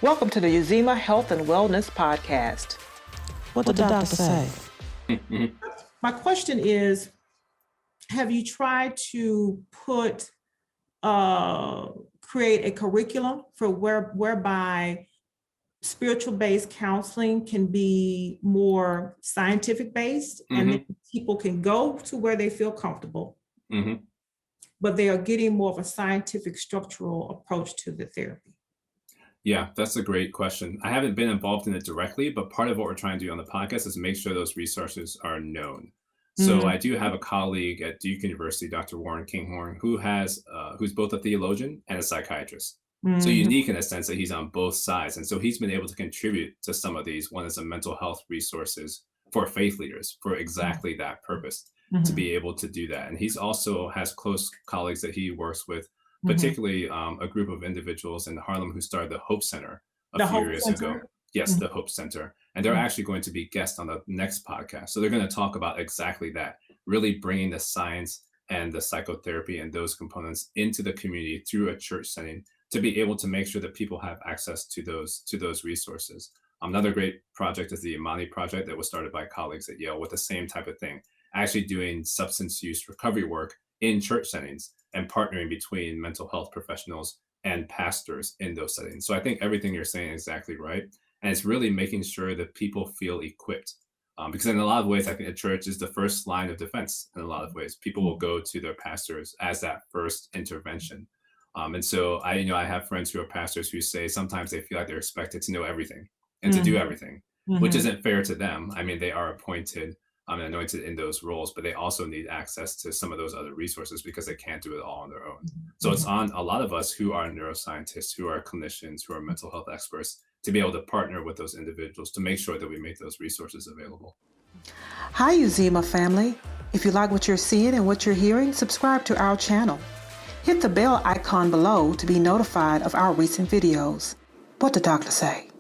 Welcome to the Uzima Health and Wellness Podcast. What did the doctor say? My question is, have you tried to create a curriculum for whereby spiritual-based counseling can be more scientific-based, and then people can go to where they feel comfortable, but they are getting more of a scientific structural approach to the therapy? Yeah, that's a great question. I haven't been involved in it directly, but part of what we're trying to do on the podcast is make sure those resources are known. So I do have a colleague at Duke University, Dr. Warren Kinghorn, who's both a theologian and a psychiatrist. So unique in a sense that he's on both sides. And so he's been able to contribute to some of these. One is a mental health resources for faith leaders for exactly that purpose, to be able to do that. And he's also has close colleagues that he works with, particularly a group of individuals in Harlem who started the Hope Center a few years ago. Yes, the Hope Center. And they're actually going to be guests on the next podcast. So they're going to talk about exactly that, really bringing the science and the psychotherapy and those components into the community through a church setting to be able to make sure that people have access to those resources. Another great project is the Imani project that was started by colleagues at Yale with the same type of thing, actually doing substance use recovery work in church settings and partnering between mental health professionals and pastors in those settings. So I think everything you're saying is exactly right. And it's really making sure that people feel equipped. Because in a lot of ways, I think the church is the first line of defense in a lot of ways. People will go to their pastors as that first intervention. And so I have friends who are pastors who say sometimes they feel like they're expected to know everything and to do everything, which isn't fair to them. I mean, they are appointed and anointed in those roles, but they also need access to some of those other resources because they can't do it all on their own. So it's on a lot of us who are neuroscientists, who are clinicians, who are mental health experts, to be able to partner with those individuals to make sure that we make those resources available. Hi, Uzima family. If you like what you're seeing and what you're hearing, subscribe to our channel. Hit the bell icon below to be notified of our recent videos. What the doctor say?